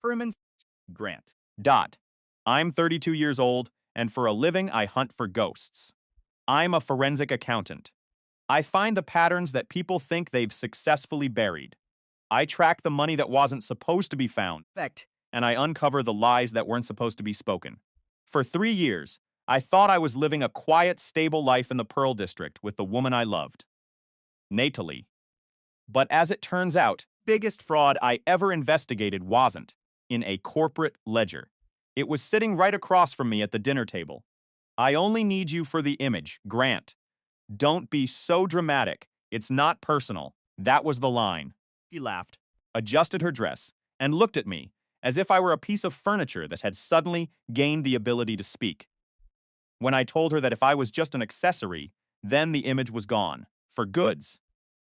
Furman's Grant. Dot. I'm 32 years old, and for a living, I hunt for ghosts. I'm a forensic accountant. I find the patterns that people think they've successfully buried. I track the money that wasn't supposed to be found, Effect. and I uncover the lies that weren't supposed to be spoken. For 3 years, I thought I was living a quiet, stable life in the Pearl District with the woman I loved, Nathalie. But as it turns out, biggest fraud I ever investigated wasn't in a corporate ledger. It was sitting right across from me at the dinner table. I only need you for the image, Grant. Don't be so dramatic. It's not personal. That was the line. She laughed. Adjusted her dress, and looked at me as if I were a piece of furniture that had suddenly gained the ability to speak. When I told her that if I was just an accessory, then the image was gone. For goods.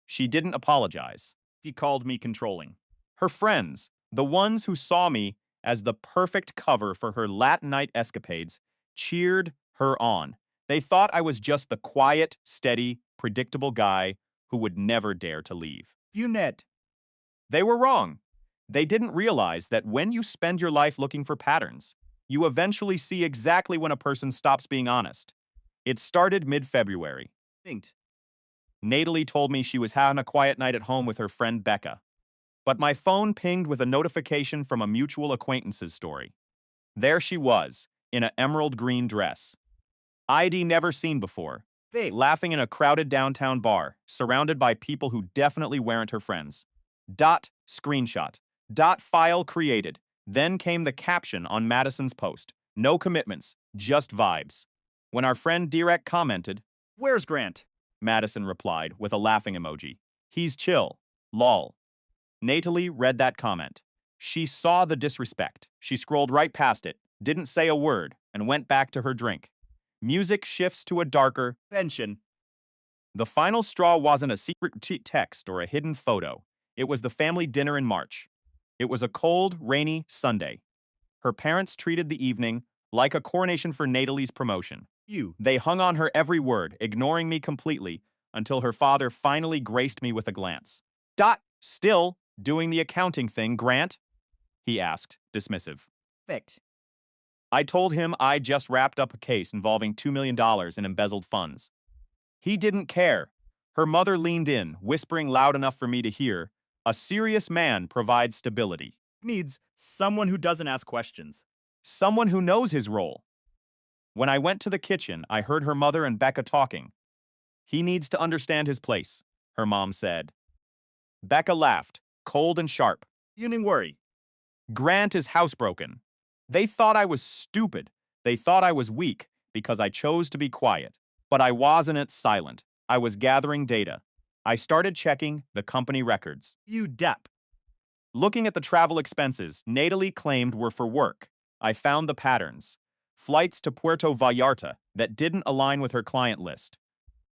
She didn't apologize. She called me controlling. Her friends, the ones who saw me as the perfect cover for her Latin night escapades, cheered her on. They thought I was just the quiet, steady, predictable guy who would never dare to leave. You net. They were wrong. They didn't realize that when you spend your life looking for patterns, you eventually see exactly when a person stops being honest. It started mid-February. Thinked. Nathalie told me she was having a quiet night at home with her friend Becca. But my phone pinged with a notification from a mutual acquaintance's story. There she was, in an emerald green dress. ID never seen before, Fake. laughing in a crowded downtown bar, surrounded by people who definitely weren't her friends. Dot screenshot. Dot file created. Then came the caption on Madison's post. No commitments, just vibes. When our friend Direct commented, Where's Grant? Madison replied with a laughing emoji. He's chill. Lol. Nathalie read that comment. She saw the disrespect. She scrolled right past it, didn't say a word, and went back to her drink. Music shifts to a darker Pension. The final straw wasn't a secret text or a hidden photo. It was the family dinner in March. It was a cold, rainy Sunday. Her parents treated the evening like a coronation for Nathalie's promotion. You. They hung on her every word, ignoring me completely, until her father finally graced me with a glance. Dot, still doing the accounting thing, Grant? He asked, dismissive. Effect. I told him I just wrapped up a case involving $2 million in embezzled funds. He didn't care. Her mother leaned in, whispering loud enough for me to hear, a serious man provides stability. Needs someone who doesn't ask questions. Someone who knows his role. When I went to the kitchen, I heard her mother and Becca talking. He needs to understand his place, her mom said. Becca laughed, cold and sharp. You needn't worry. Grant is housebroken. They thought I was stupid. They thought I was weak because I chose to be quiet. But I wasn't silent. I was gathering data. I started checking the company records. You dep. Looking at the travel expenses Nathalie claimed were for work, I found the patterns. Flights to Puerto Vallarta that didn't align with her client list.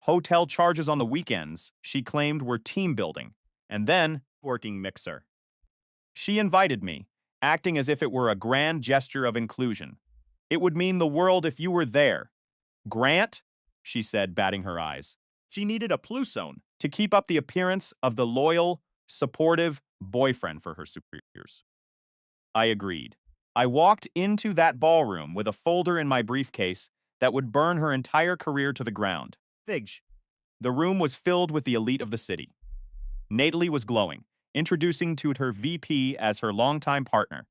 Hotel charges on the weekends she claimed were team building. And then, Working mixer. she invited me, acting as if it were a grand gesture of inclusion. It would mean the world if you were there. Grant, she said, batting her eyes, She needed a plusone. to keep up the appearance of the loyal, supportive boyfriend for her superiors. I agreed. I walked into that ballroom with a folder in my briefcase that would burn her entire career to the ground. Fig. The room was filled with the elite of the city. Nathalie was glowing, introducing to her VP as her longtime partner.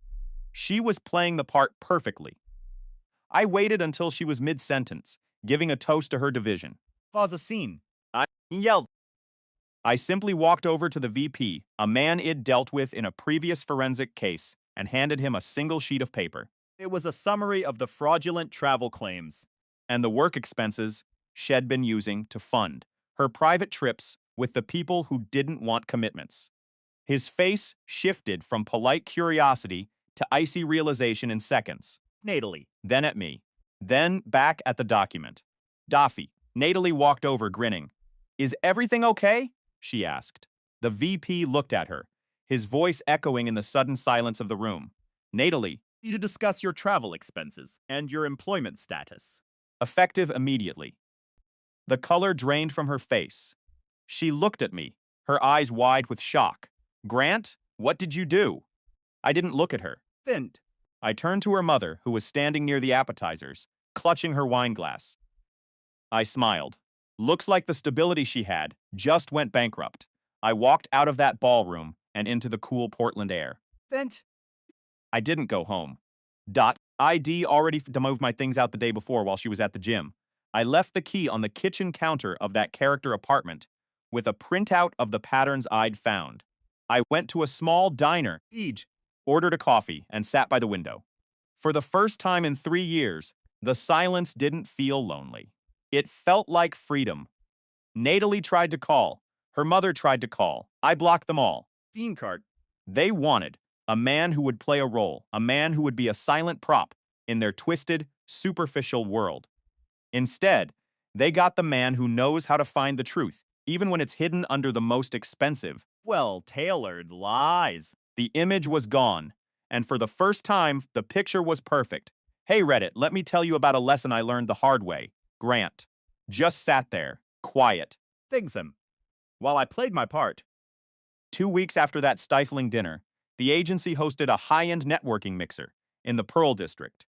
She was playing the part perfectly. I waited until she was mid-sentence, giving a toast to her division. Pause a scene. I yelled. I simply walked over to the VP, a man I'd dealt with in a previous forensic case, and handed him a single sheet of paper. It was a summary of the fraudulent travel claims. And the work expenses she'd been using to fund her private trips with the people who didn't want commitments. His face shifted from polite curiosity to icy realization in seconds. Nathalie. Then at me. Then back at the document. Daffy. Nathalie walked over, grinning. Is everything okay? She asked. The VP looked at her, his voice echoing in the sudden silence of the room. Nathalie, You to discuss your travel expenses and your employment status. effective immediately. The color drained from her face. She looked at me, her eyes wide with shock. Grant, what did you do? I didn't look at her. Fint. I turned to her mother, who was standing near the appetizers, clutching her wine glass. I smiled. Looks like the stability she had just went bankrupt. I walked out of that ballroom and into the cool Portland air. Fint. I didn't go home. ID already moved my things out the day before while she was at the gym. I left the key on the kitchen counter of that character apartment with a printout of the patterns I'd found. I went to a small diner, Eej. ordered a coffee, and sat by the window. For the first time in 3 years, the silence didn't feel lonely. It felt like freedom. Natalie tried to call. Her mother tried to call. I blocked them all. Bean cart. They wanted a man who would play a role, a man who would be a silent prop in their twisted, superficial world. Instead, they got the man who knows how to find the truth, even when it's hidden under the most expensive. Well-tailored lies. The image was gone, and for the first time, the picture was perfect. Hey Reddit, let me tell you about a lesson I learned the hard way. Grant just sat there, quiet. Things him. While I played my part. 2 weeks after that stifling dinner, the agency hosted a high-end networking mixer in the Pearl District.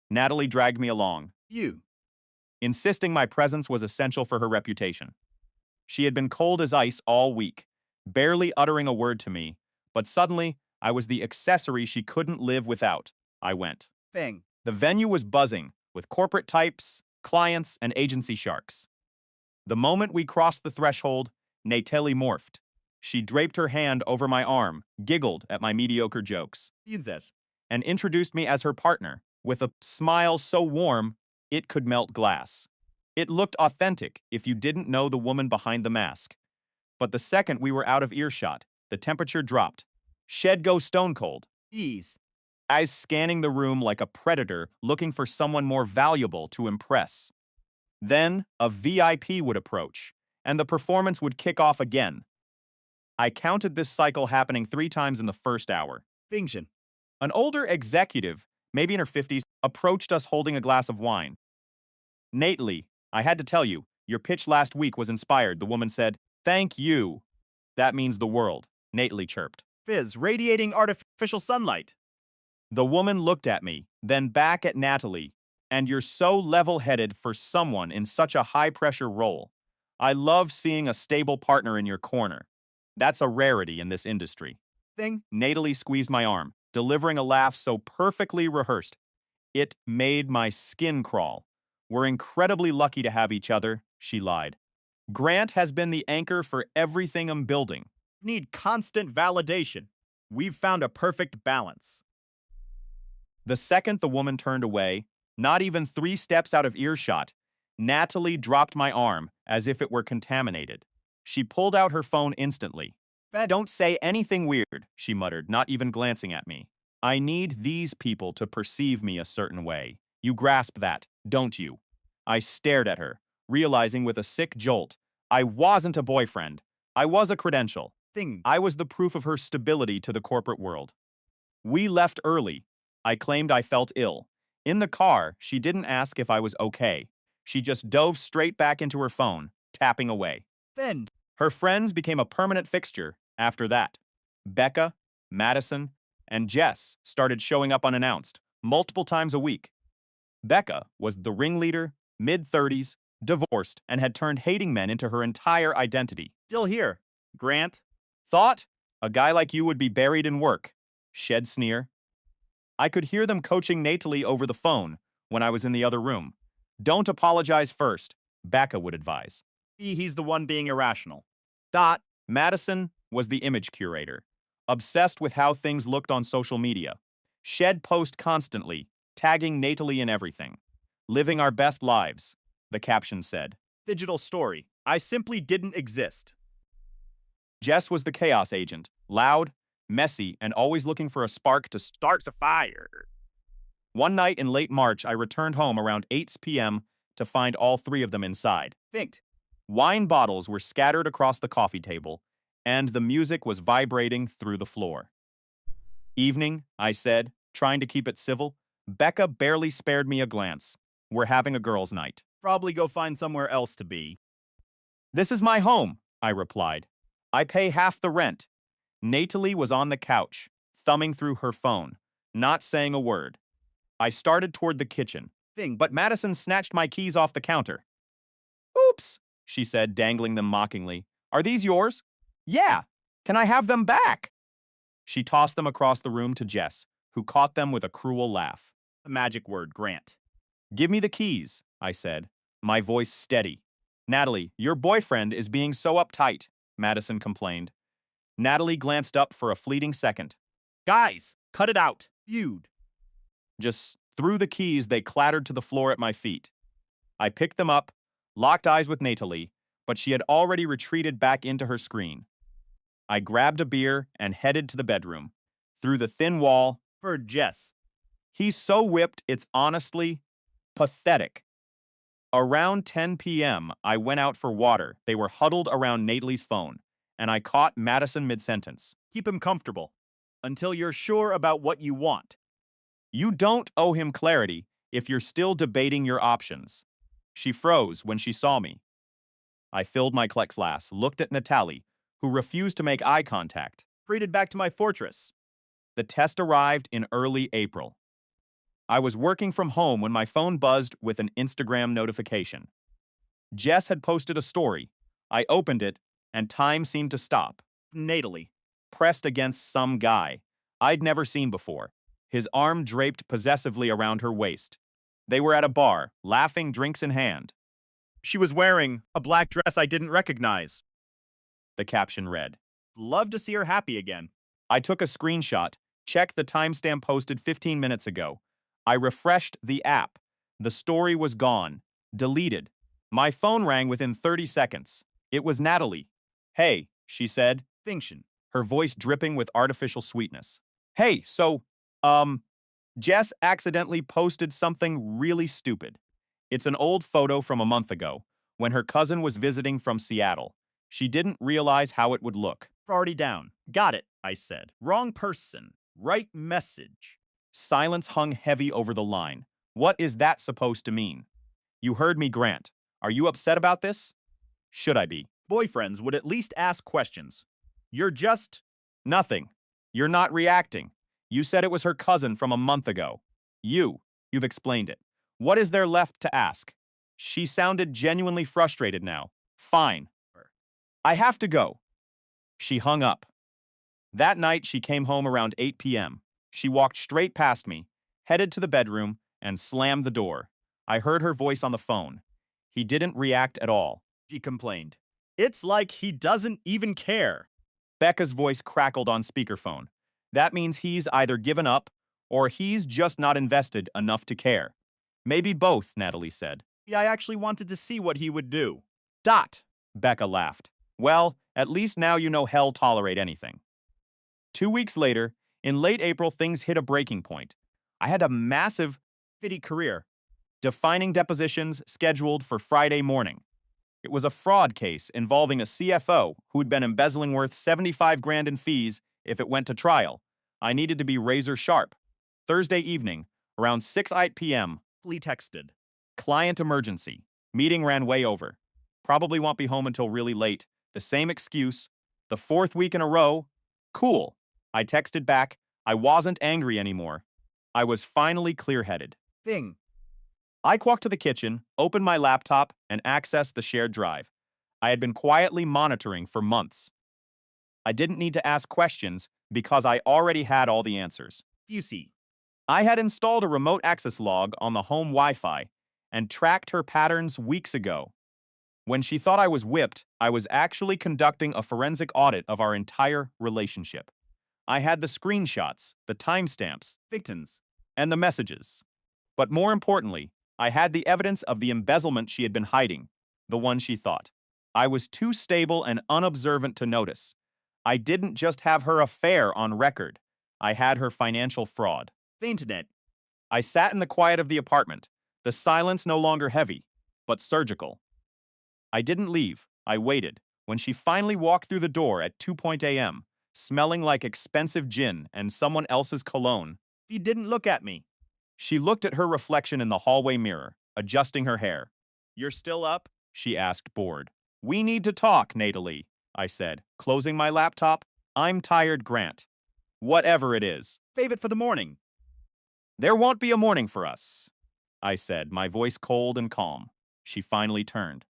Natalie dragged me along, You. insisting my presence was essential for her reputation. She had been cold as ice all week, barely uttering a word to me, but suddenly I was the accessory she couldn't live without. I went. Thing. The venue was buzzing with corporate types, clients, and agency sharks. The moment we crossed the threshold, Natalie morphed. She draped her hand over my arm, giggled at my mediocre jokes, Beanses. and introduced me as her partner, with a smile so warm it could melt glass. It looked authentic if you didn't know the woman behind the mask. But the second we were out of earshot, the temperature dropped. Shed go stone cold, Ease. eyes scanning the room like a predator looking for someone more valuable to impress. Then a VIP would approach, and the performance would kick off again. I counted this cycle happening 3 times in the first hour. Finction. An older executive, maybe in her 50s, approached us holding a glass of wine. Natalie, I had to tell you, your pitch last week was inspired, the woman said. Thank you. That means the world, Natalie chirped. Fizz. Radiating artificial sunlight. The woman looked at me, then back at Natalie. And you're so level-headed for someone in such a high-pressure role. I love seeing a stable partner in your corner. That's a rarity in this industry. Thing. Natalie squeezed my arm, delivering a laugh so perfectly rehearsed. It made my skin crawl. We're incredibly lucky to have each other, she lied. Grant has been the anchor for everything I'm building. Need constant validation. We've found a perfect balance. The second the woman turned away, not even 3 steps out of earshot, Natalie dropped my arm as if it were contaminated. She pulled out her phone instantly. Don't say anything weird, she muttered, not even glancing at me. I need these people to perceive me a certain way. You grasp that, don't you? I stared at her, realizing with a sick jolt, I wasn't a boyfriend. I was a credential. Thing. I was the proof of her stability to the corporate world. We left early. I claimed I felt ill. In the car, she didn't ask if I was okay. She just dove straight back into her phone, tapping away. Fend. Her friends became a permanent fixture after that. Becca, Madison, and Jess started showing up unannounced, multiple times a week. Becca was the ringleader, mid-30s, divorced, and had turned hating men into her entire identity. Still here. Grant. Thought a guy like you would be buried in work. Shed sneer. I could hear them coaching Natalie over the phone when I was in the other room. Don't apologize first, Becca would advise. He's the one being irrational. Madison was the image curator, obsessed with how things looked on social media. Shed post constantly, tagging Natalie in everything. Living our best lives, the caption said. Digital story. I simply didn't exist. Jess was the chaos agent, loud, messy, and always looking for a spark to start the fire. One night in late March, I returned home around 8 p.m. to find all 3 of them inside. Finked. Wine bottles were scattered across the coffee table, and the music was vibrating through the floor. Evening, I said, trying to keep it civil. Becca barely spared me a glance. We're having a girls' night. Probably go find somewhere else to be. This is my home, I replied. I pay half the rent. Natalie was on the couch, thumbing through her phone, not saying a word. I started toward the kitchen, but Madison snatched my keys off the counter. Oops, she said, dangling them mockingly. Are these yours? Yeah. Can I have them back? She tossed them across the room to Jess, who caught them with a cruel laugh. The magic word, Grant. Give me the keys, I said, my voice steady. Natalie, your boyfriend is being so uptight, Madison complained. Natalie glanced up for a fleeting second. Guys, cut it out. Feud. Just threw the keys, they clattered to the floor at my feet. I picked them up, locked eyes with Natalie, but she had already retreated back into her screen. I grabbed a beer and headed to the bedroom. Through the thin wall, For Jess. he's so whipped, it's honestly pathetic. Around 10 p.m., I went out for water. They were huddled around Natalie's phone, and I caught Madison mid-sentence. Keep him comfortable. Until you're sure about what you want. You don't owe him clarity if you're still debating your options. She froze when she saw me. I filled my Klex glass, looked at Natalie, who refused to make eye contact. Freighted back to my fortress. The test arrived in early April. I was working from home when my phone buzzed with an Instagram notification. Jess had posted a story. I opened it, and time seemed to stop. Natalie. Pressed against some guy I'd never seen before, his arm draped possessively around her waist. They were at a bar, laughing, drinks in hand. She was wearing a black dress I didn't recognize. The caption read. Love to see her happy again. I took a screenshot, checked the timestamp posted 15 minutes ago. I refreshed the app. The story was gone. Deleted. My phone rang within 30 seconds. It was Natalie. Hey, she said, Finction. her voice dripping with artificial sweetness. Hey, Jess accidentally posted something really stupid. It's an old photo from a month ago, when her cousin was visiting from Seattle. She didn't realize how it would look. Already down. Got it, I said. Wrong person. Right message. Silence hung heavy over the line. What is that supposed to mean? You heard me, Grant. Are you upset about this? Should I be? Boyfriends would at least ask questions. You're just... Nothing. You're not reacting. You said it was her cousin from a month ago. You've explained it. What is there left to ask? She sounded genuinely frustrated now. Fine. I have to go. She hung up. That night, she came home around 8 p.m. She walked straight past me, headed to the bedroom, and slammed the door. I heard her voice on the phone. He didn't react at all. She complained. It's like he doesn't even care. Becca's voice crackled on speakerphone. That means he's either given up or he's just not invested enough to care. Maybe both, Natalie said. I actually wanted to see what he would do. Becca laughed. Well, at least now you know hell tolerate anything. 2 weeks later, in late April, things hit a breaking point. I had a massive Fitty career. defining depositions scheduled for Friday morning. It was a fraud case involving a CFO who'd been embezzling worth 75 grand in fees if it went to trial. I needed to be razor sharp. Thursday evening, around 6 p.m., Lee texted. client emergency. Meeting ran way over. Probably won't be home until really late. The same excuse. The 4th week in a row. Cool. I texted back. I wasn't angry anymore. I was finally clear-headed. Thing. I walked to the kitchen, opened my laptop, and accessed the shared drive. I had been quietly monitoring for months. I didn't need to ask questions because I already had all the answers. Busey. I had installed a remote access log on the home Wi-Fi and tracked her patterns weeks ago. When she thought I was whipped, I was actually conducting a forensic audit of our entire relationship. I had the screenshots, the timestamps, Victims. and the messages. But more importantly, I had the evidence of the embezzlement she had been hiding, the one she thought. I was too stable and unobservant to notice. I didn't just have her affair on record. I had her financial fraud. Fainted. I sat in the quiet of the apartment, the silence no longer heavy, but surgical. I didn't leave. I waited. When she finally walked through the door at 2 a.m., smelling like expensive gin and someone else's cologne, He didn't look at me. she looked at her reflection in the hallway mirror, adjusting her hair. You're still up? She asked, bored. We need to talk, Natalie, I said, closing my laptop. I'm tired, Grant. Whatever it is. Save it for the morning. There won't be a morning for us, I said, my voice cold and calm. She finally turned,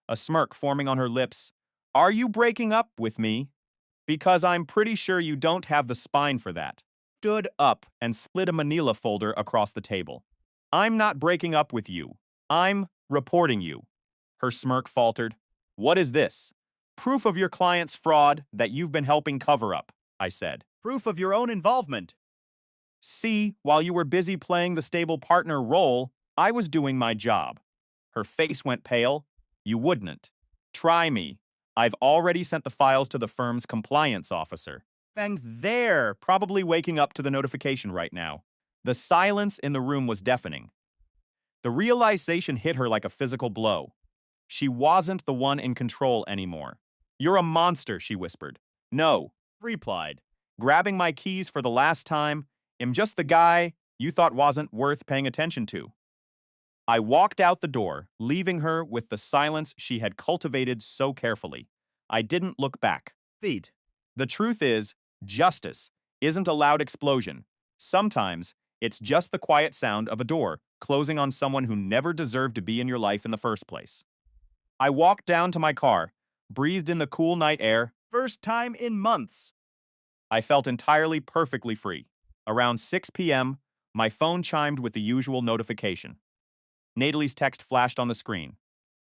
a smirk forming on her lips. Are you breaking up with me? Because I'm pretty sure you don't have the spine for that. Stood up and slid a manila folder across the table. I'm not breaking up with you. I'm reporting you. Her smirk faltered. What is this? Proof of your client's fraud that you've been helping cover up, I said. Proof of your own involvement. See, while you were busy playing the stable partner role, I was doing my job. Her face went pale. You wouldn't. Try me. I've already sent the files to the firm's compliance officer. Feng's there. Probably waking up to the notification right now. The silence in the room was deafening. The realization hit her like a physical blow. She wasn't the one in control anymore. You're a monster, she whispered. No, Replied. grabbing my keys for the last time, am just the guy you thought wasn't worth paying attention to. I walked out the door, leaving her with the silence she had cultivated so carefully. I didn't look back. Feet. The truth is, justice isn't a loud explosion. Sometimes, it's just the quiet sound of a door closing on someone who never deserved to be in your life in the first place. I walked down to my car, breathed in the cool night air. First time in months. I felt entirely perfectly free. Around 6 p.m., my phone chimed with the usual notification. Natalie's text flashed on the screen.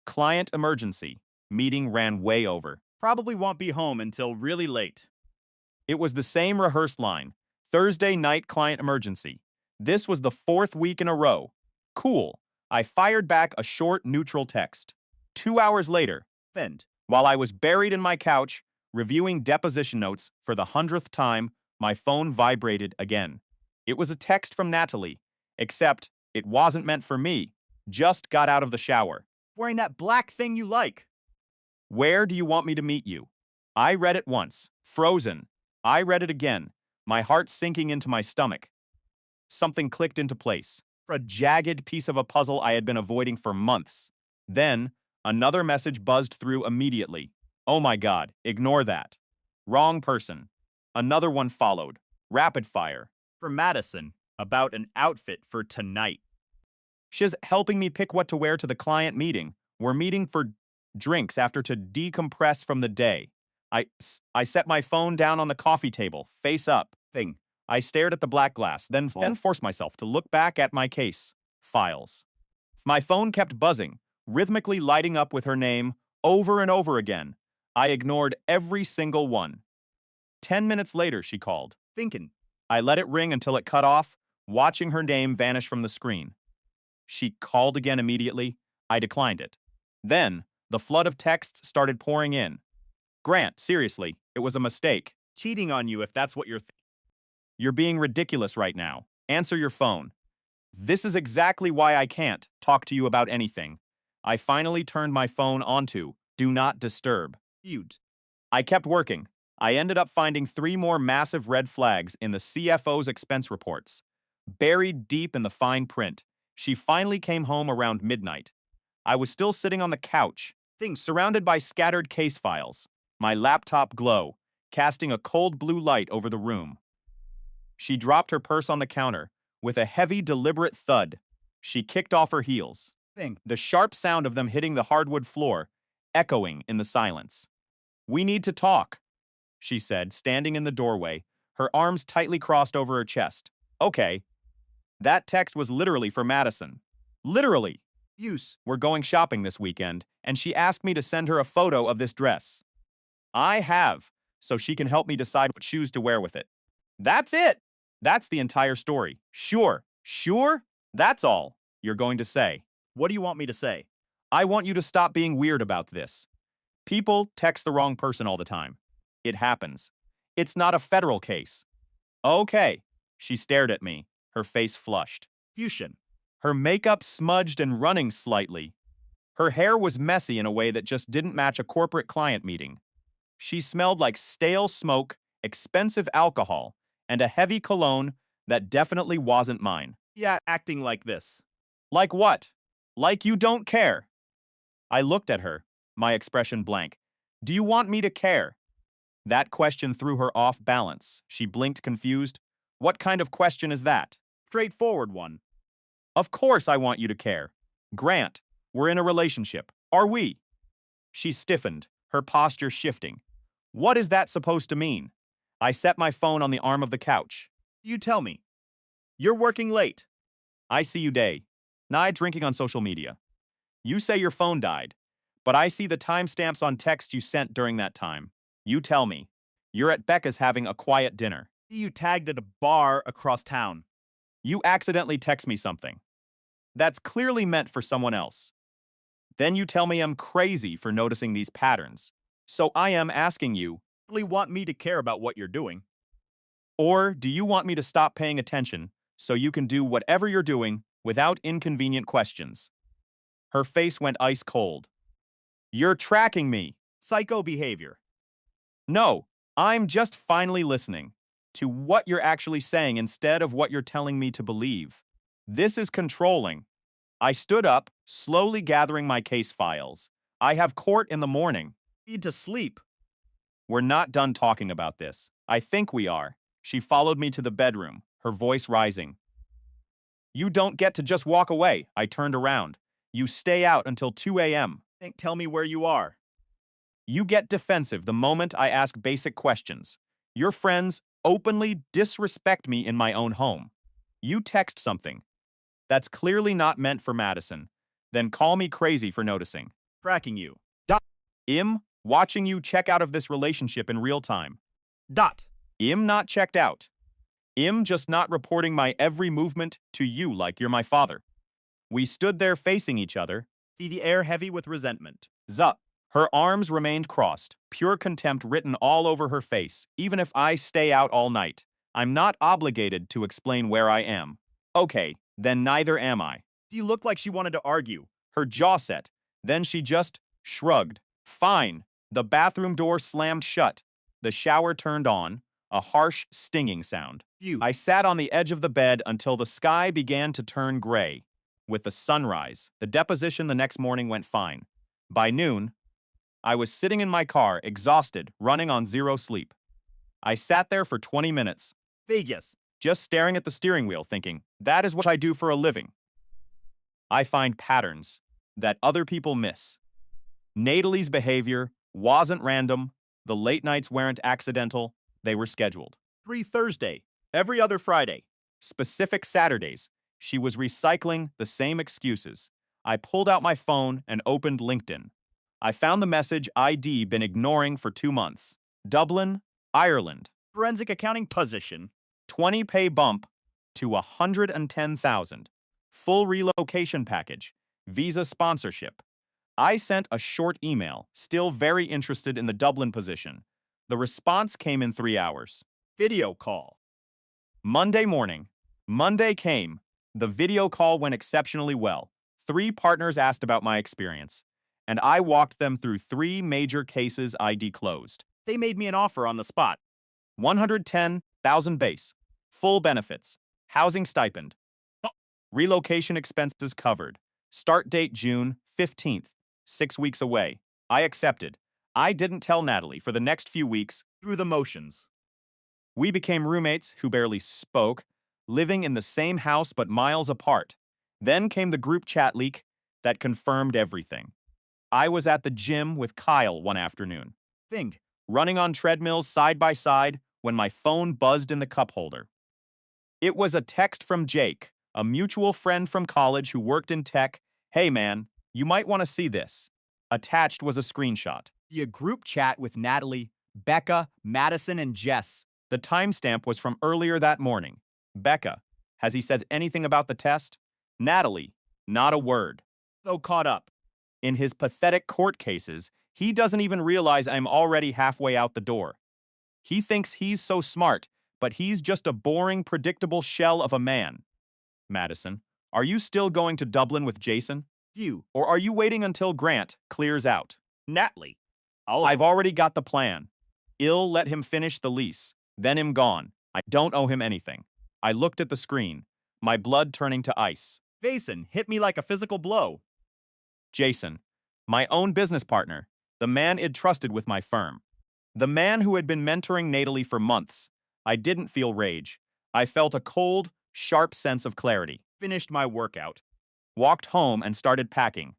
Client emergency. Meeting ran way over. Probably won't be home until really late. It was the same rehearsed line. Thursday night client emergency. This was the 4th week in a row. Cool. I fired back a short, neutral text. 2 hours later, Fend. while I was buried in my couch, reviewing deposition notes for the 100th time, my phone vibrated again. It was a text from Natalie, except it wasn't meant for me. Just got out of the shower. Wearing that black thing you like. Where do you want me to meet you? I read it once. Frozen. I read it again, my heart sinking into my stomach. Something clicked into place. A jagged piece of a puzzle I had been avoiding for months. Then, another message buzzed through immediately. Oh my God, ignore that. Wrong person. Another one followed. Rapid fire. For Madison. About an outfit for tonight. She's helping me pick what to wear to the client meeting. We're meeting for drinks after to decompress from the day. I set my phone down on the coffee table, face up. Thing. I stared at the black glass, then forced myself to look back at my case. Files. My phone kept buzzing, rhythmically lighting up with her name over and over again. I ignored every single one. 10 minutes later, she called. Thinkin'. I let it ring until it cut off, watching her name vanish from the screen. She called again immediately. I declined it. Then, the flood of texts started pouring in. Grant, seriously, it was a mistake. Cheating on you if that's what you're You're being ridiculous right now. Answer your phone. This is exactly why I can't talk to you about anything. I finally turned my phone onto Do Not Disturb. You'd. I kept working. I ended up finding 3 more massive red flags in the CFO's expense reports. Buried deep in the fine print, she finally came home around midnight. I was still sitting on the couch, surrounded by scattered case files, my laptop glow, casting a cold blue light over the room. She dropped her purse on the counter. With a heavy, deliberate thud, she kicked off her heels. Thing. The sharp sound of them hitting the hardwood floor, echoing in the silence. We need to talk, she said, standing in the doorway, her arms tightly crossed over her chest. Okay. That text was literally for Madison. Literally. Use. We're going shopping this weekend, and she asked me to send her a photo of this dress. I have, so she can help me decide what shoes to wear with it. That's it. That's the entire story. Sure. That's all you're going to say. What do you want me to say? I want you to stop being weird about this. People text the wrong person all the time. It happens. It's not a federal case. Okay. She stared at me, her face flushed. Fusion. Her makeup smudged and running slightly. Her hair was messy in a way that just didn't match a corporate client meeting. She smelled like stale smoke, expensive alcohol, and a heavy cologne that definitely wasn't mine. Yeah, acting like this. Like what? Like you don't care. I looked at her, my expression blank. Do you want me to care? That question threw her off balance. She blinked confused. What kind of question is that? straightforward one. Of course I want you to care. Grant, we're in a relationship. Are we? She stiffened, her posture shifting. What is that supposed to mean? I set my phone on the arm of the couch. You tell me. You're working late. I see you day. Night drinking on social media. You say your phone died, but I see the timestamps on text you sent during that time. You tell me. You're at Becca's having a quiet dinner. You tagged at a bar across town. You accidentally text me something. That's clearly meant for someone else. Then you tell me I'm crazy for noticing these patterns. So I am asking you, Really want me to care about what you're doing. or do you want me to stop paying attention so you can do whatever you're doing without inconvenient questions? Her face went ice cold. You're tracking me. Psycho behavior. No, I'm just finally listening to what you're actually saying instead of what you're telling me to believe. This is controlling. I stood up, slowly gathering my case files. I have court in the morning. Need to sleep. We're not done talking about this. I think we are. She followed me to the bedroom, her voice rising. You don't get to just walk away. I turned around. You stay out until 2 a.m. Tell me where you are. You get defensive the moment I ask basic questions. Your friends openly disrespect me in my own home. You text something. That's clearly not meant for Madison. Then call me crazy for noticing. Tracking you. Watching you check out of this relationship in real time. Dot. Not checked out. Just not reporting my every movement to you like you're my father. We stood there facing each other. The air heavy with resentment. Zup. Her arms remained crossed, pure contempt written all over her face. Even if I stay out all night, I'm not obligated to explain where I am. Okay, then neither am I. You looked like she wanted to argue. Her jaw set. Then she just shrugged. Fine. The bathroom door slammed shut. The shower turned on. A harsh, stinging sound. You. I sat on the edge of the bed until the sky began to turn gray. With the sunrise, the deposition the next morning went fine. By noon, I was sitting in my car, exhausted, running on zero sleep. I sat there for 20 minutes, Vegas. just staring at the steering wheel, thinking, that is what I do for a living. I find patterns that other people miss. Natalie's behavior wasn't random. The late nights weren't accidental. They were scheduled. 3 Thursday. Every other Friday. Specific Saturdays, she was recycling the same excuses. I pulled out my phone and opened LinkedIn. I found the message I'd been ignoring for 2 months. Dublin, Ireland. Forensic accounting position. 20 pay bump to 110,000. Full relocation package. Visa sponsorship. I sent a short email, still very interested in the Dublin position. The response came in 3 hours. Video call. Monday morning. Monday came. The video call went exceptionally well. 3 partners asked about my experience, and I walked them through 3 major cases I'd closed. They made me an offer on the spot. 110,000 base. Full benefits. Housing stipend. Relocation expenses covered. Start date June 15th. 6 weeks away. I accepted. I didn't tell Natalie for the next few weeks. Through the motions. We became roommates who barely spoke, living in the same house but miles apart. Then came the group chat leak that confirmed everything. I was at the gym with Kyle one afternoon, Think. running on treadmills side by side when my phone buzzed in the cup holder. It was a text from Jake, a mutual friend from college who worked in tech. Hey man, you might want to see this. Attached was a screenshot. A group chat with Natalie, Becca, Madison, and Jess. The timestamp was from earlier that morning. Becca, has he said anything about the test? Natalie, not a word. So caught up. In his pathetic court cases, he doesn't even realize I'm already halfway out the door. He thinks he's so smart, but he's just a boring, predictable shell of a man. Madison, are you still going to Dublin with Jason? You. Or are you waiting until Grant clears out? Natalie. I've already got the plan. I'll let him finish the lease, then him gone. I don't owe him anything. I looked at the screen, my blood turning to ice. Jason hit me like a physical blow. Jason, my own business partner, the man I'd trusted with my firm. The man who had been mentoring Natalie for months. I didn't feel rage. I felt a cold, sharp sense of clarity. Finished my workout. Walked home and started packing.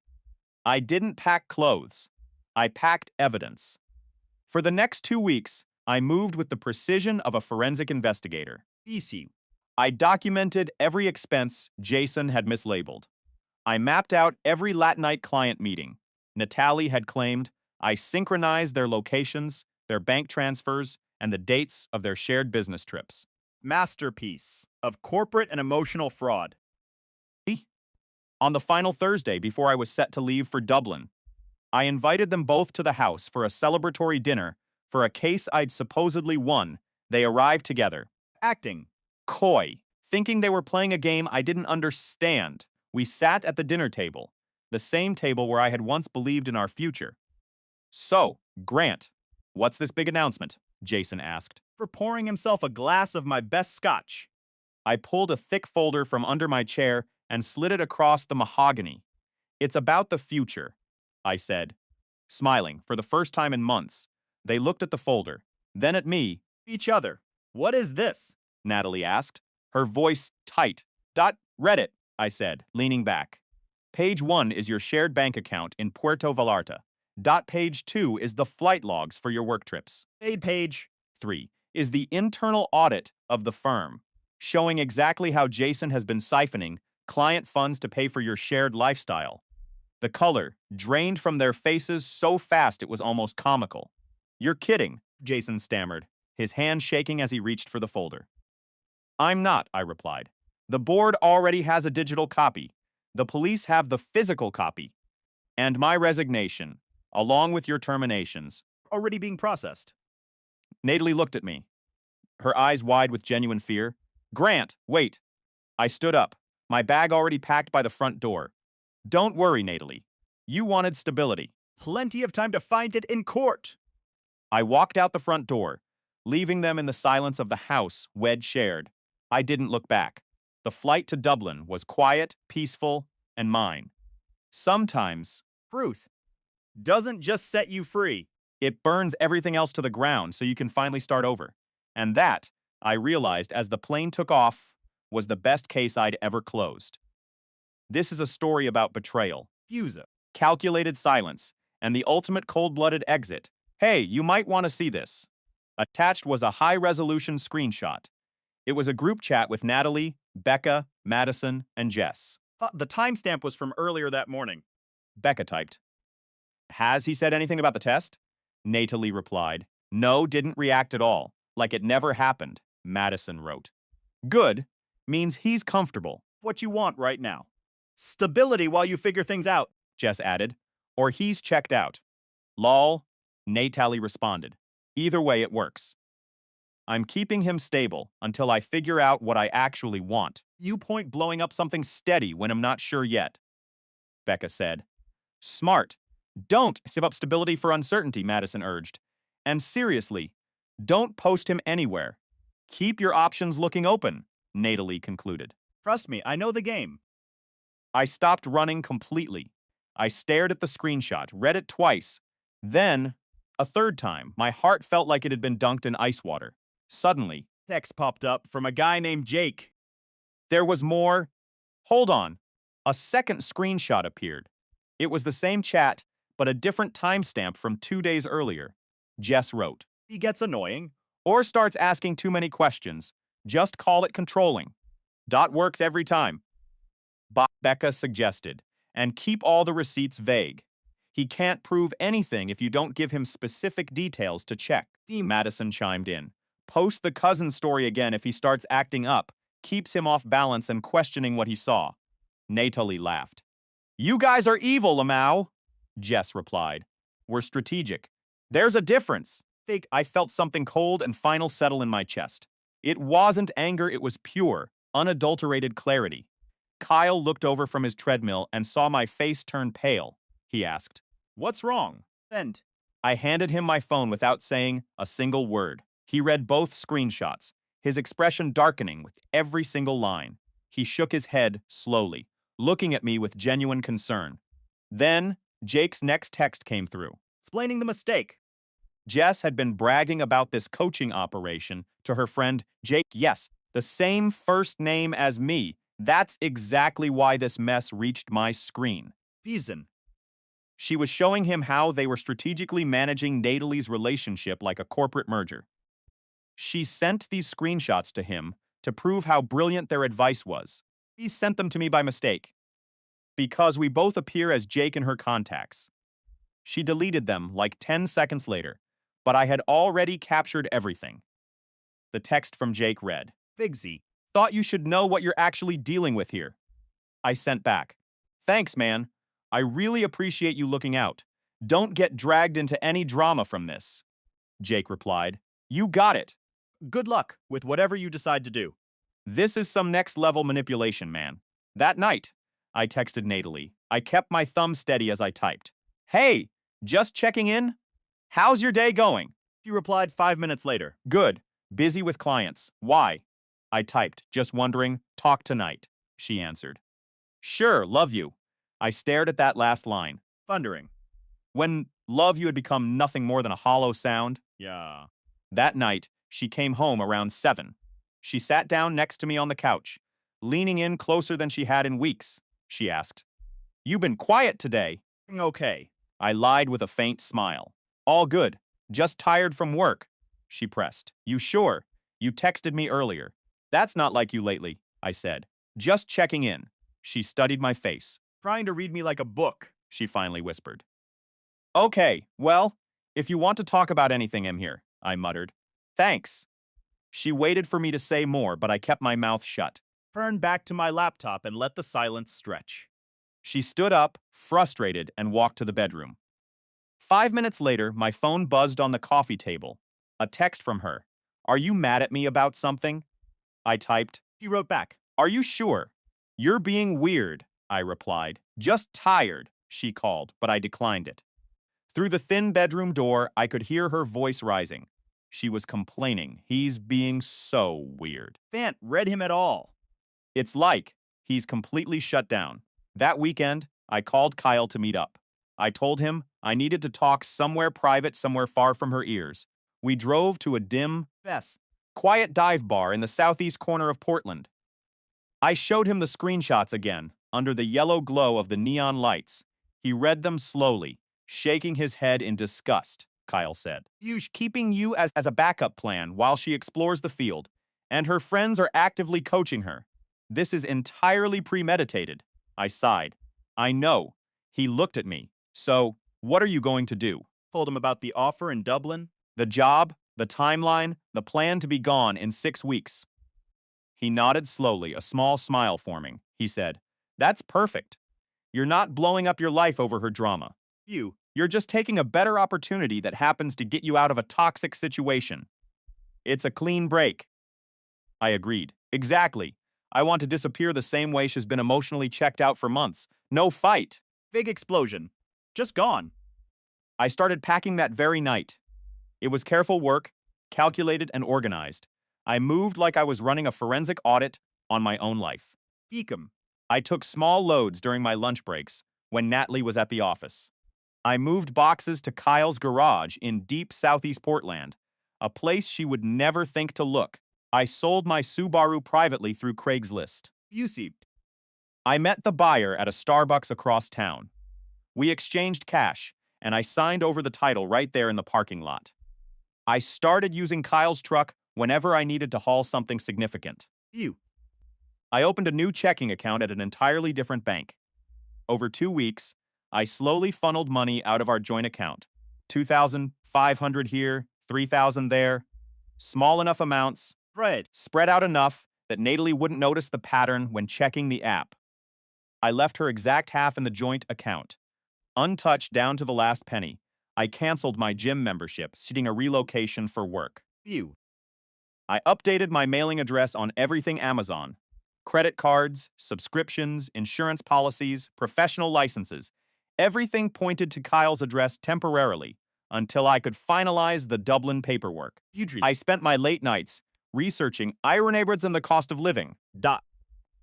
I didn't pack clothes. I packed evidence. For the next 2 weeks, I moved with the precision of a forensic investigator. Easy. I documented every expense Jason had mislabeled. I mapped out every Latinite client meeting. Natalie had claimed I synchronized their locations, their bank transfers, and the dates of their shared business trips. Masterpiece of corporate and emotional fraud. On the final Thursday before I was set to leave for Dublin, I invited them both to the house for a celebratory dinner for a case I'd supposedly won. They arrived together. Acting. Coy, thinking they were playing a game I didn't understand. We sat at the dinner table, the same table where I had once believed in our future. So, Grant, what's this big announcement? Jason asked. For pouring himself a glass of my best scotch. I pulled a thick folder from under my chair and slid it across the mahogany. It's about the future, I said, smiling for the first time in months. They looked at the folder, then at me. Each other. What is this? Natalie asked, her voice tight. Read it, I said, leaning back. Page 1 is your shared bank account in Puerto Vallarta. Page 2 is the flight logs for your work trips. Page 3 is the internal audit of the firm, showing exactly how Jason has been siphoning client funds to pay for your shared lifestyle. The color drained from their faces so fast it was almost comical. You're kidding, Jason stammered, his hand shaking as he reached for the folder. I'm not, I replied. The board already has a digital copy. The police have the physical copy. And my resignation, along with your terminations. Already being processed. Natalie looked at me, her eyes wide with genuine fear. Grant, wait. I stood up, my bag already packed by the front door. Don't worry, Natalie. You wanted stability. Plenty of time to find it in court. I walked out the front door, leaving them in the silence of the house Wed shared. I didn't look back. The flight to Dublin was quiet, peaceful, and mine. Sometimes, Truth doesn't just set you free. it burns everything else to the ground so you can finally start over. And that, I realized as the plane took off, was the best case I'd ever closed. This is a story about betrayal, Fuse. calculated silence, and the ultimate cold-blooded exit. Hey, you might want to see this. Attached was a high-resolution screenshot. It was a group chat with Natalie, Becca, Madison, and Jess. The timestamp was from earlier that morning. Becca typed. Has he said anything about the test? Natalie replied. No, didn't react at all. Like it never happened, Madison wrote. Good means he's comfortable. What you want right now. Stability while you figure things out. Jess added. Or he's checked out. Lol, Natalie responded. Either way, it works. I'm keeping him stable until I figure out what I actually want. You point blowing up something steady when I'm not sure yet, Becca said. Smart. Don't give up stability for uncertainty, Madison urged. And seriously, don't post him anywhere. Keep your options looking open, Natalie concluded. Trust me, I know the game. I stopped running completely. I stared at the screenshot, read it twice. Then, a third time, my heart felt like it had been dunked in ice water. Suddenly, Text popped up from a guy named Jake. there was more. Hold on. A second screenshot appeared. It was the same chat, but a different timestamp from 2 days earlier. Jess wrote. He gets annoying. Or starts asking too many questions. Just call it controlling. Works every time. Becca suggested. And keep all the receipts vague. He can't prove anything if you don't give him specific details to check. Madison chimed in. Post the cousin story again if he starts acting up, keeps him off balance and questioning what he saw. Natalie laughed. You guys are evil, Lamau, Jess replied. We're strategic. There's a difference. I felt something cold and final settle in my chest. It wasn't anger, it was pure, unadulterated clarity. Kyle looked over from his treadmill and saw my face turn pale. He asked, What's wrong? And I handed him my phone without saying a single word. He read both screenshots, his expression darkening with every single line. He shook his head slowly, looking at me with genuine concern. Then, Jake's next text came through. explaining the mistake. Jess had been bragging about this coaching operation to her friend Jake. Yes, The same first name as me. That's exactly why this mess reached my screen. Reason. She was showing him how they were strategically managing Natalie's relationship like a corporate merger. She sent these screenshots to him to prove how brilliant their advice was. He sent them to me by mistake, because we both appear as Jake in her contacts. She deleted them like 10 seconds later, but I had already captured everything. The text from Jake read, Figsy. "Thought you should know what you're actually dealing with here." I sent back, "Thanks, man. I really appreciate you looking out. Don't get dragged into any drama from this." Jake replied, "You got it. Good luck with whatever you decide to do. This is some next level manipulation, man." That night, I texted Natalie. I kept my thumb steady as I typed. "Hey, just checking in? How's your day going?" She replied 5 minutes later. "Good. Busy with clients. Why?" I typed, just wondering. "Talk tonight," she answered. "Sure, love you." I stared at that last line. Thundering. When love you had become nothing more than a hollow sound. Yeah. That night, she came home around 7. She sat down next to me on the couch, leaning in closer than she had in weeks. She asked, "You been quiet today." Okay. I lied with a faint smile. "All good. Just tired from work." She pressed. "You sure? You texted me earlier." "That's not like you lately," I said. "Just checking in." She studied my face. Trying to read me like a book. She finally whispered. "Okay, well, if you want to talk about anything, I'm here," I muttered. "Thanks." She waited for me to say more, but I kept my mouth shut. Turned back to my laptop and let the silence stretch. She stood up, frustrated, and walked to the bedroom. 5 minutes later, my phone buzzed on the coffee table. A text from her. "Are you mad at me about something?" I typed. She wrote back. "Are you sure?" "You're being weird," I replied. "Just tired," she called, but I declined it. Through the thin bedroom door, I could hear her voice rising. She was complaining. "He's being so weird." Fant read him at all. It's like he's completely shut down. That weekend, I called Kyle to meet up. I told him I needed to talk somewhere private, somewhere far from her ears. We drove to a dim, Bess. quiet dive bar in the southeast corner of Portland. I showed him the screenshots again, under the yellow glow of the neon lights. He read them slowly, shaking his head in disgust. Kyle said, "Keeping you as a backup plan while she explores the field, and her friends are actively coaching her. This is entirely premeditated." I sighed. "I know." He looked at me. "So, what are you going to do?" Told him about the offer in Dublin. "The job, the timeline, the plan to be gone in 6 weeks." He nodded slowly, a small smile forming. He said, "That's perfect. You're not blowing up your life over her drama. You're just taking a better opportunity that happens to get you out of a toxic situation. It's a clean break." I agreed. "Exactly. I want to disappear the same way she's been emotionally checked out for months. No fight." Big explosion. Just gone. I started packing that very night. It was careful work, calculated and organized. I moved like I was running a forensic audit on my own life. Beacom. I took small loads during my lunch breaks when Natalie was at the office. I moved boxes to Kyle's garage in deep southeast Portland, a place she would never think to look. I sold my Subaru privately through Craigslist. Used. I met the buyer at a Starbucks across town. We exchanged cash, and I signed over the title right there in the parking lot. I started using Kyle's truck whenever I needed to haul something significant. You. I opened a new checking account at an entirely different bank. Over 2 weeks, I slowly funneled money out of our joint account. 2,500 here, 3,000 there. Small enough amounts, Fred. spread out enough that Natalie wouldn't notice the pattern when checking the app. I left her exact half in the joint account, untouched down to the last penny. I canceled my gym membership, seeking a relocation for work. You. I updated my mailing address on everything Amazon. Credit cards, subscriptions, insurance policies, professional licenses. Everything pointed to Kyle's address temporarily until I could finalize the Dublin paperwork. I spent my late nights researching Ira neighborhoods and the cost of living. Dot.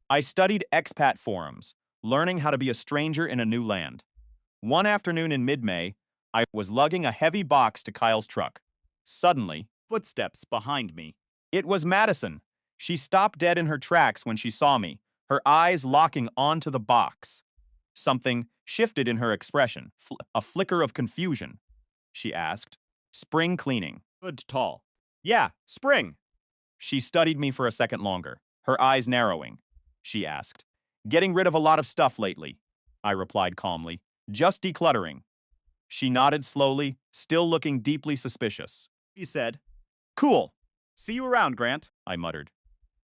I studied expat forums, learning how to be a stranger in a new land. One afternoon in mid-May, I was lugging a heavy box to Kyle's truck. Suddenly, Footsteps behind me. it was Madison. She stopped dead in her tracks when she saw me, her eyes locking onto the box. Something shifted in her expression, a flicker of confusion. She asked, "Spring cleaning." Good tall. Yeah, spring. She studied me for a second longer, her eyes narrowing. She asked, "Getting rid of a lot of stuff lately," I replied calmly. "Just decluttering." She nodded slowly, still looking deeply suspicious. He said, "Cool," see you around, Grant. I muttered.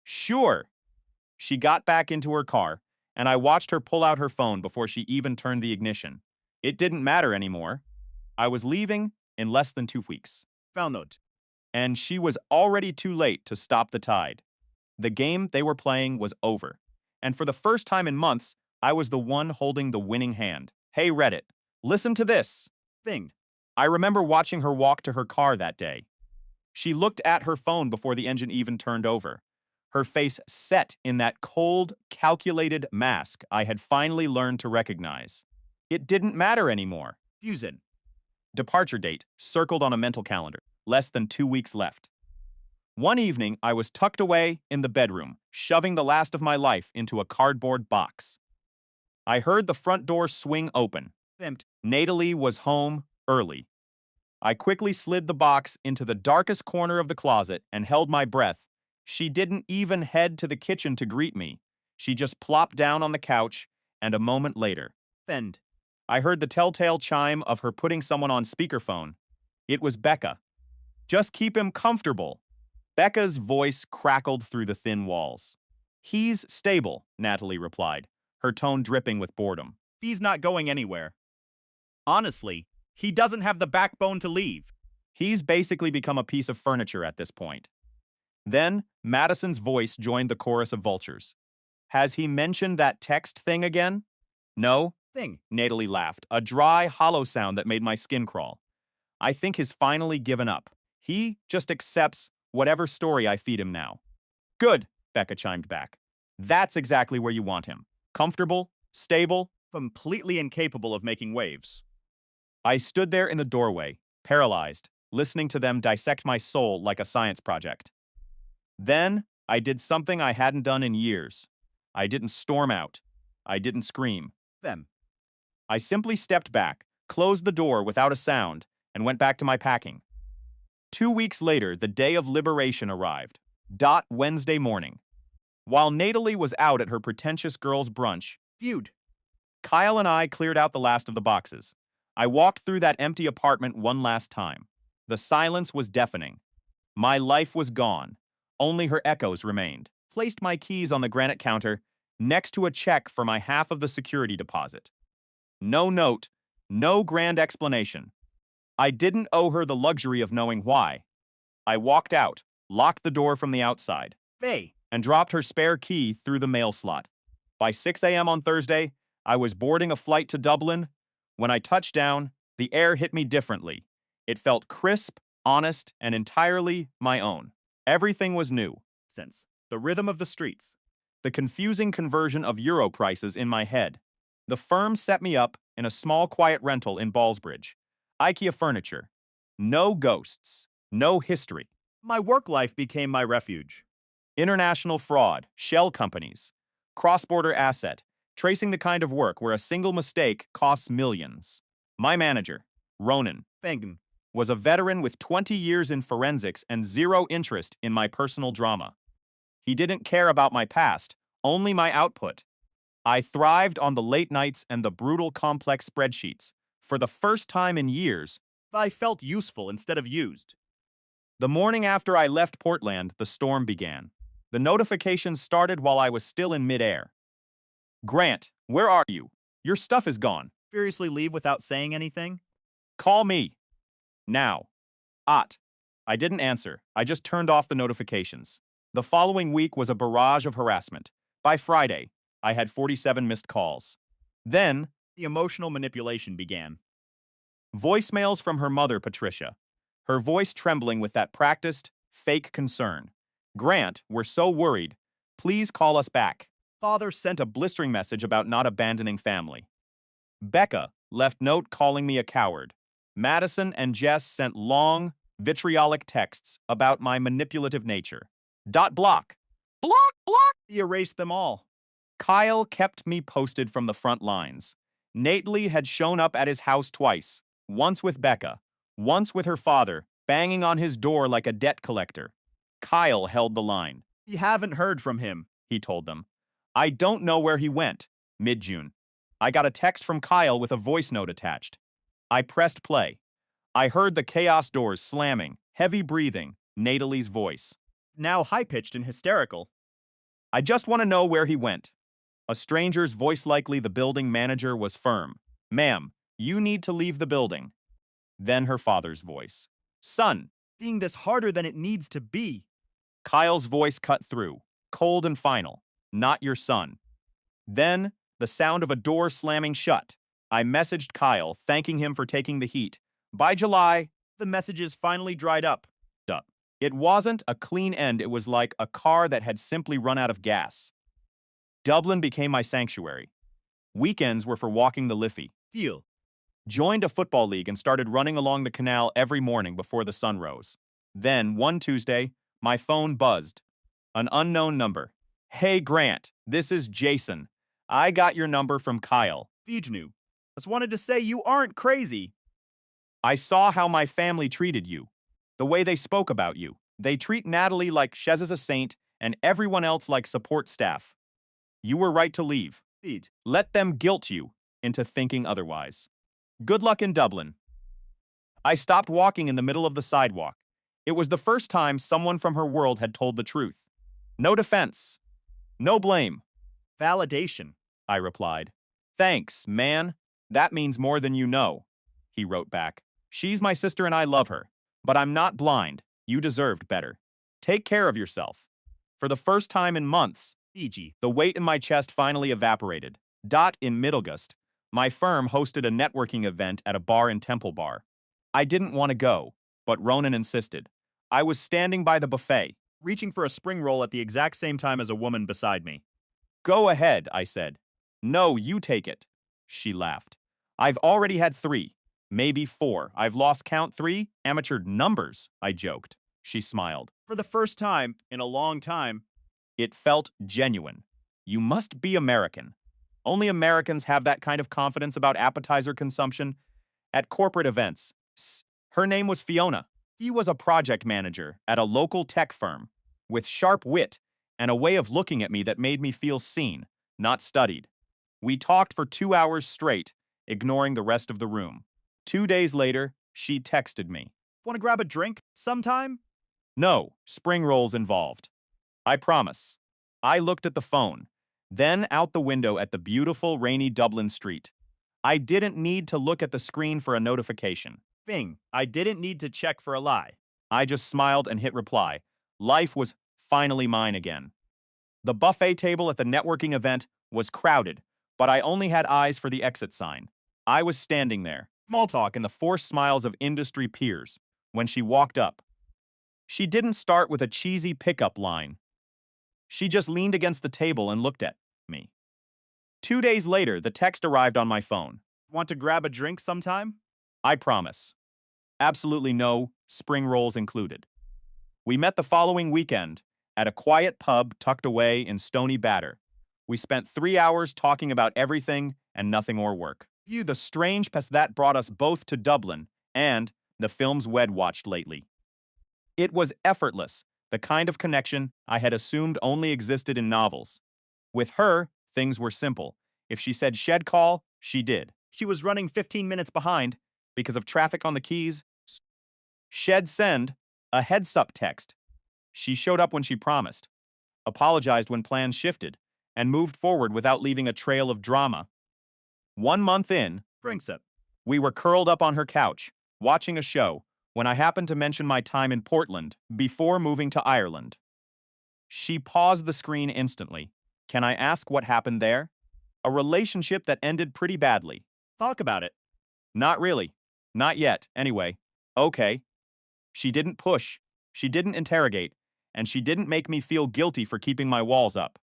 "Sure." She got back into her car, and I watched her pull out her phone before she even turned the ignition. It didn't matter anymore. I was leaving in less than 2 weeks, Found note. and she was already too late to stop the tide. The game they were playing was over, and for the first time in months, I was the one holding the winning hand. Hey Reddit, listen to this. Thing. I remember watching her walk to her car that day. She looked at her phone before the engine even turned over, her face set in that cold, calculated mask I had finally learned to recognize. It didn't matter anymore. Fusin. Departure date circled on a mental calendar, less than 2 weeks left. One evening, I was tucked away in the bedroom, shoving the last of my life into a cardboard box. I heard the front door swing open. Thimped. Natalie was home early. I quickly slid the box into the darkest corner of the closet and held my breath. She didn't even head to the kitchen to greet me. She just plopped down on the couch, and a moment later, Fend. I heard the telltale chime of her putting someone on speakerphone. It was Becca. "Just keep him comfortable." Becca's voice crackled through the thin walls. "He's stable," Natalie replied, her tone dripping with boredom. He's not going anywhere. Honestly, he doesn't have the backbone to leave. He's basically become a piece of furniture at this point. Then, Madison's voice joined the chorus of vultures. "Has he mentioned that text thing again?" "No," Thing. Natalie laughed, a dry, hollow sound that made my skin crawl. "I think he's finally given up. He just accepts whatever story I feed him now." "Good," Becca chimed back. "That's exactly where you want him. Comfortable, stable." Completely incapable of making waves. I stood there in the doorway, paralyzed, listening to them dissect my soul like a science project. Then, I did something I hadn't done in years. I didn't storm out. I didn't scream. Them. I simply stepped back, closed the door without a sound, and went back to my packing. 2 weeks later, the day of liberation arrived. Wednesday morning. While Natalie was out at her pretentious girls' brunch, Feud. Kyle and I cleared out the last of the boxes. I walked through that empty apartment one last time. The silence was deafening. My life was gone. Only her echoes remained. Placed my keys on the granite counter, next to a check for my half of the security deposit. No note, no grand explanation. I didn't owe her the luxury of knowing why. I walked out, locked the door from the outside, Faye. and dropped her spare key through the mail slot. By 6 a.m. on Thursday, I was boarding a flight to Dublin. When I touched down, the air hit me differently. It felt crisp, honest, and entirely my own. Everything was new. Since. The rhythm of the streets. The confusing conversion of euro prices in my head. The firm set me up in a small quiet rental in Ballsbridge. IKEA furniture. No ghosts. No history. My work life became my refuge. International fraud. Shell companies. Cross-border asset. Tracing the kind of work where a single mistake costs millions. My manager, Ronan, Fengen. was a veteran with 20 years in forensics and zero interest in my personal drama. He didn't care about my past, only my output. I thrived on the late nights and the brutal complex spreadsheets. For the first time in years, I felt useful instead of used. the morning after I left Portland, the storm began. The notifications started while I was still in midair. "Grant, where are you? Your stuff is gone. Furiously leave without saying anything. Call me. Now." I didn't answer. I just turned off the notifications. The following week was a barrage of harassment. By Friday, I had 47 missed calls. Then, The emotional manipulation began. voicemails from her mother, Patricia, her voice trembling with that practiced, fake concern. "Grant, we're so worried. Please call us back." Father sent a blistering message about not abandoning family. Becca left note calling me a coward. Madison and Jess sent long, vitriolic texts about my manipulative nature. Block. Block, block! He erased them all. Kyle kept me posted from the front lines. Nately had shown up at his house twice, once with Becca, once with her father, banging on his door like a debt collector. Kyle held the line. We haven't heard from him. He told them. I don't know where he went. Mid-June. I got a text from Kyle with a voice note attached. I pressed play. I heard the chaos doors slamming, heavy breathing, Natalie's voice. Now high-pitched and hysterical. I just want to know where he went. A stranger's voice, likely the building manager, was firm. Ma'am, you need to leave the building. Then her father's voice. Son. Being this harder than it needs to be. Kyle's voice cut through, cold and final. Not your son. Then, the sound of a door slamming shut. I messaged Kyle, thanking him for taking the heat. By July, The messages finally dried up. it wasn't a clean end. It was like a car that had simply run out of gas. Dublin became my sanctuary. Weekends were for walking the Liffey. Feel. Joined a football league and started running along the canal every morning before the sun rose. Then, one Tuesday, my phone buzzed. An unknown number. Hey, Grant, this is Jason. I got your number from Kyle. Vijnu. Just wanted to say you aren't crazy. I saw how my family treated you. The way they spoke about you. They treat Natalie like Shez is a saint and everyone else like support staff. You were right to leave. Feed. Let them guilt you into thinking otherwise. Good luck in Dublin. I stopped walking in the middle of the sidewalk. It was the first time someone from her world had told the truth. No defense. No blame. Validation. I replied. Thanks, man. That means more than you know. He wrote back. She's my sister and I love her. But I'm not blind. You deserved better. Take care of yourself. For the first time in months, Fiji. the weight in my chest finally evaporated. In mid-August, my firm hosted a networking event at a bar in Temple Bar. I didn't want to go, but Ronan insisted. I was standing by the buffet. Reaching for a spring roll at the exact same time as a woman beside me. Go ahead, I said. No, you take it. She laughed. I've already had 3, maybe 4. I've lost count. 3 amateur numbers, I joked. She smiled. For the first time in a long time. It felt genuine. You must be American. Only Americans have that kind of confidence about appetizer consumption. At corporate events, her name was Fiona. He was a project manager at a local tech firm, with sharp wit and a way of looking at me that made me feel seen, not studied. We talked for 2 hours straight, ignoring the rest of the room. 2 days later, she texted me. Want to grab a drink sometime? No, spring rolls involved. I promise. I looked at the phone, then out the window at the beautiful, rainy Dublin street. I didn't need to look at the screen for a notification. Bing. I didn't need to check for a lie. I just smiled and hit reply. Life was finally mine again. The buffet table at the networking event was crowded, but I only had eyes for the exit sign. I was standing there, small talk and the forced smiles of industry peers, when she walked up. She didn't start with a cheesy pickup line. She just leaned against the table and looked at me. 2 days later, the text arrived on my phone. Want to grab a drink sometime? I promise. Absolutely no, spring rolls included. We met the following weekend at a quiet pub tucked away in Stony Batter. We spent 3 hours talking about everything and nothing or work. View the strange past that brought us both to Dublin and the films we'd watched lately. It was effortless, the kind of connection I had assumed only existed in novels. With her, things were simple. If she said shed call, she did. She was running 15 minutes behind because of traffic on the Keys. Shed send a heads-up text. She showed up when she promised, apologized when plans shifted, and moved forward without leaving a trail of drama. 1 month in, Drinks up. we were curled up on her couch, watching a show, when I happened to mention my time in Portland before moving to Ireland. She paused the screen instantly. Can I ask what happened there? A relationship that ended pretty badly. Talk about it. Not really. Not yet, anyway. Okay. She didn't push. She didn't interrogate. And she didn't make me feel guilty for keeping my walls up.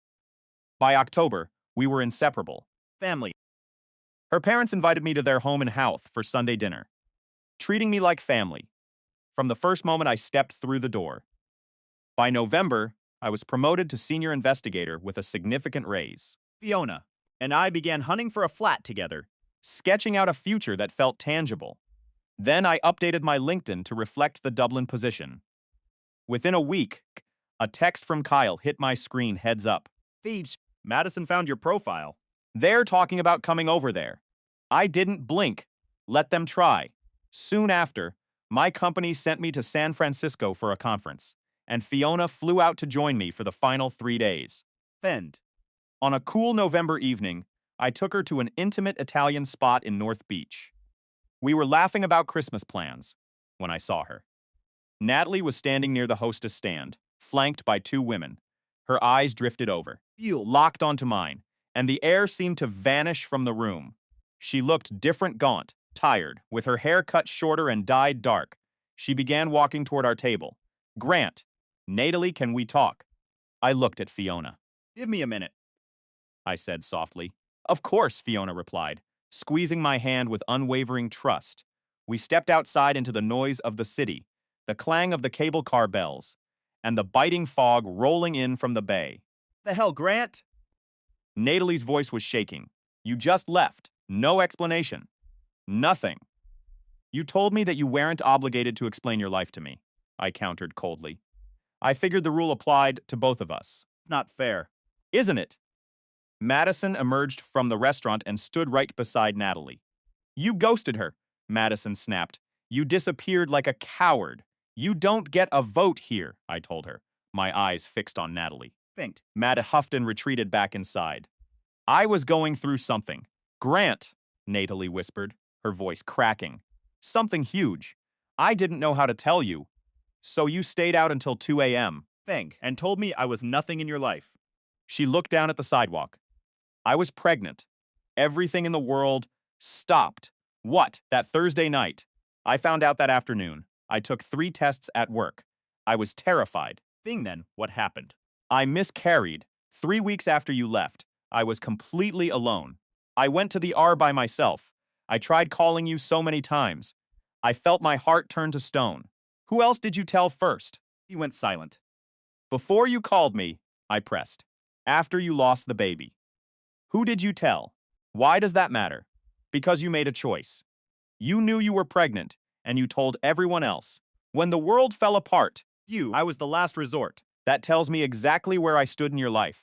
By October, we were inseparable. Family. Her parents invited me to their home in Howth for Sunday dinner, treating me like family, from the first moment I stepped through the door. By November, I was promoted to senior investigator with a significant raise. Fiona and I began hunting for a flat together. Sketching out a future that felt tangible. Then I updated my LinkedIn to reflect the Dublin position. Within a week, a text from Kyle hit my screen heads up. Thieves, Madison found your profile. They're talking about coming over there. I didn't blink. Let them try. Soon after, my company sent me to San Francisco for a conference, and Fiona flew out to join me for the final 3 days. Fend. On a cool November evening, I took her to an intimate Italian spot in North Beach. We were laughing about Christmas plans when I saw her. Natalie was standing near the hostess stand, flanked by 2 women. Her eyes drifted over, Fuel. locked onto mine, and the air seemed to vanish from the room. She looked different, gaunt, tired, with her hair cut shorter and dyed dark. She began walking toward our table. Grant, Natalie, can we talk? I looked at Fiona. Give me a minute. I said softly. Of course, Fiona replied, squeezing my hand with unwavering trust. We stepped outside into the noise of the city, the clang of the cable car bells, and the biting fog rolling in from the bay. The hell, Grant? Natalie's voice was shaking. You just left. No explanation. Nothing. You told me that you weren't obligated to explain your life to me, I countered coldly. I figured the rule applied to both of us. Not fair. Isn't it? Madison emerged from the restaurant and stood right beside Natalie. You ghosted her, Madison snapped. You disappeared like a coward. You don't get a vote here, I told her, my eyes fixed on Natalie. Finked. Matt huffed and retreated back inside. I was going through something. Grant, Natalie whispered, her voice cracking. Something huge. I didn't know how to tell you. So you stayed out until 2 a.m. Fang, and told me I was nothing in your life. She looked down at the sidewalk. I was pregnant. Everything in the world stopped. What? That Thursday night. I found out that afternoon. I took 3 tests at work. I was terrified. Thing then, what happened? I miscarried. 3 weeks after you left. I was completely alone. I went to the R by myself. I tried calling you so many times. I felt my heart turn to stone. Who else did you tell first? He went silent. Before you called me, I pressed. After you lost the baby. Who did you tell? Why does that matter? Because you made a choice. You knew you were pregnant, and you told everyone else. When the world fell apart, I was the last resort. that tells me exactly where I stood in your life.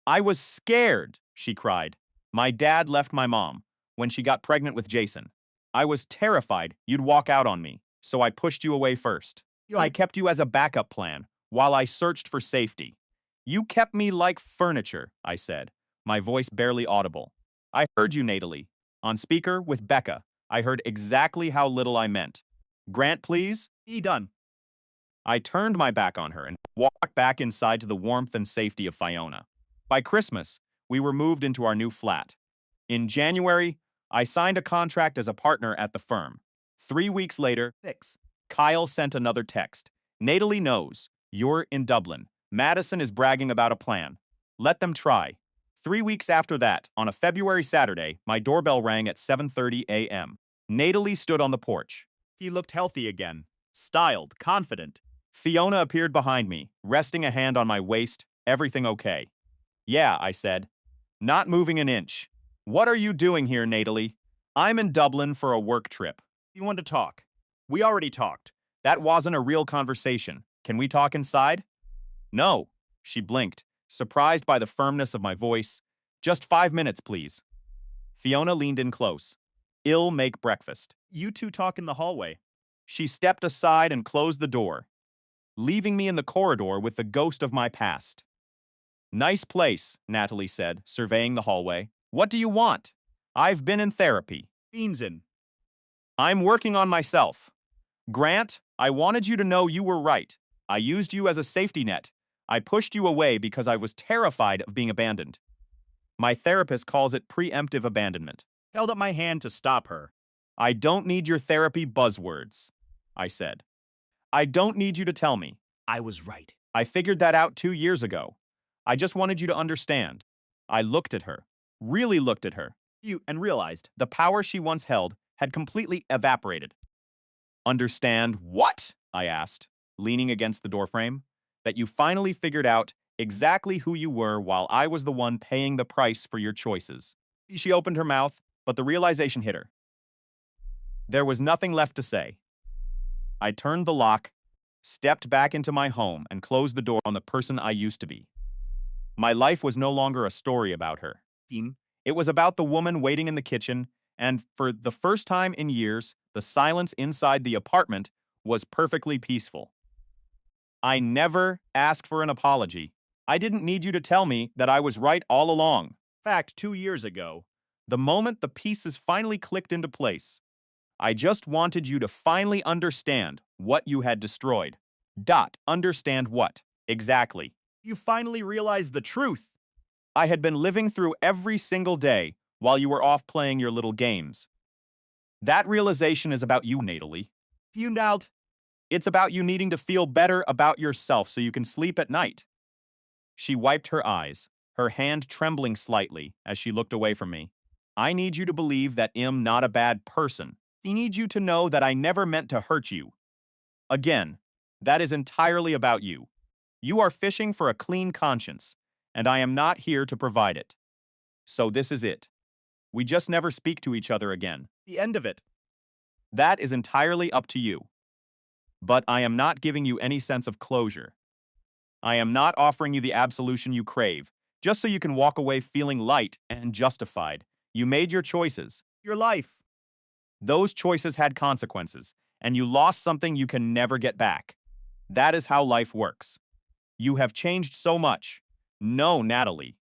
I was scared, she cried. My dad left my mom when she got pregnant with Jason. I was terrified you'd walk out on me, so I pushed you away first. I kept you as a backup plan while I searched for safety. You kept me like furniture, I said, my voice barely audible. I heard you, Natalie. On speaker with Becca, I heard exactly how little I meant. Grant, please? He done. I turned my back on her and walked back inside to the warmth and safety of Fiona. By Christmas, we were moved into our new flat. In January, I signed a contract as a partner at the firm. 3 weeks later, Fix. Kyle sent another text. Natalie knows. You're in Dublin. Madison is bragging about a plan. Let them try. 3 weeks after that, on a February Saturday, my doorbell rang at 7:30 a.m. Natalie stood on the porch. He looked healthy again. Styled, confident. Fiona appeared behind me, resting a hand on my waist. Everything okay? Yeah, I said. Not moving an inch. What are you doing here, Natalie? I'm in Dublin for a work trip. You want to talk? We already talked. That wasn't a real conversation. Can we talk inside? No, she blinked, surprised by the firmness of my voice. Just 5 minutes, please. Fiona leaned in close. I'll make breakfast. You two talk in the hallway. She stepped aside and closed the door, leaving me in the corridor with the ghost of my past. Nice place, Natalie said, surveying the hallway. What do you want? I've been in therapy. Beans in. I'm working on myself. Grant, I wanted you to know you were right. I used you as a safety net. I pushed you away because I was terrified of being abandoned. My therapist calls it preemptive abandonment. Held up my hand to stop her. I don't need your therapy buzzwords, I said. I don't need you to tell me. I was right. I figured that out 2 years ago. I just wanted you to understand. I looked at her, really looked at her. And realized The power she once held had completely evaporated. Understand what? I asked, leaning against the doorframe. That you finally figured out exactly who you were while I was the one paying the price for your choices. She opened her mouth, but the realization hit her. There was nothing left to say. I turned the lock, stepped back into my home, and closed the door on the person I used to be. My life was no longer a story about her. It was about the woman waiting in the kitchen, and for the first time in years, the silence inside the apartment was perfectly peaceful. I never asked for an apology. I didn't need you to tell me that I was right all along. Fact, 2 years ago. The moment the pieces finally clicked into place, I just wanted you to finally understand what you had destroyed. Understand what? Exactly. You finally realized the truth. I had been living through every single day while you were off playing your little games. That realization is about you, Natalie. Fumed out. It's about you needing to feel better about yourself so you can sleep at night. She wiped her eyes, her hand trembling slightly as she looked away from me. I need you to believe that I'm not a bad person. I need you to know that I never meant to hurt you. Again, that is entirely about you. You are fishing for a clean conscience, and I am not here to provide it. So this is it. We just never speak to each other again. The end of it. That is entirely up to you. But I am not giving you any sense of closure. I am not offering you the absolution you crave, just so you can walk away feeling light and justified. You made your choices. Your life. Those choices had consequences, and you lost something you can never get back. That is how life works. You have changed so much. No, Natalie.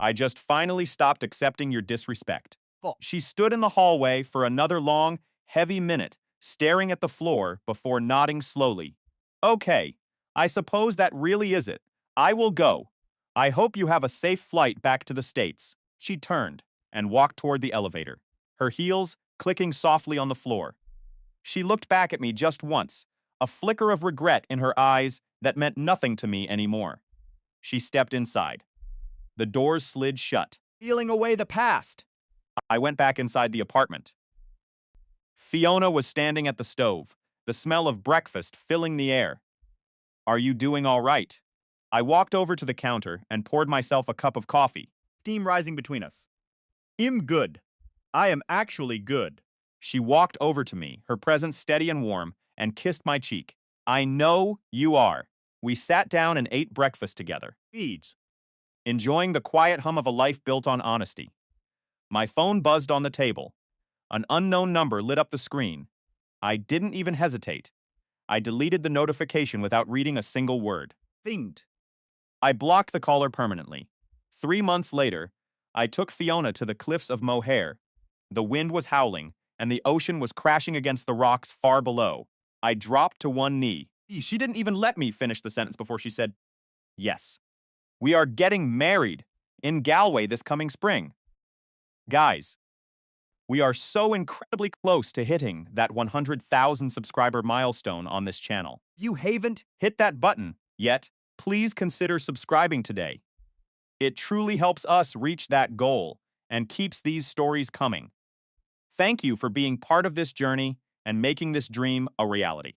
I just finally stopped accepting your disrespect. She stood in the hallway for another long, heavy minute, staring at the floor before nodding slowly. Okay, I suppose that really is it. I will go. I hope you have a safe flight back to the States. She turned and walked toward the elevator, her heels clicking softly on the floor. She looked back at me just once, a flicker of regret in her eyes that meant nothing to me anymore. She stepped inside. The doors slid shut. Feeling away the past. I went back inside the apartment. Fiona was standing at the stove, the smell of breakfast filling the air. Are you doing all right? I walked over to the counter and poured myself a cup of coffee. Steam rising between us. I'm good. I am actually good. She walked over to me, her presence steady and warm, and kissed my cheek. I know you are. We sat down and ate breakfast together, Feeds. enjoying the quiet hum of a life built on honesty. My phone buzzed on the table. An unknown number lit up the screen. I didn't even hesitate. I deleted the notification without reading a single word. Fiend. I blocked the caller permanently. 3 months later, I took Fiona to the cliffs of Mohair. The wind was howling, and the ocean was crashing against the rocks far below. I dropped to one knee. She didn't even let me finish the sentence before she said, "Yes. We are getting married in Galway this coming spring." Guys, we are so incredibly close to hitting that 100,000 subscriber milestone on this channel. You haven't Hit that button yet? Please consider subscribing today. It truly helps us reach that goal and keeps these stories coming. Thank you for being part of this journey and making this dream a reality.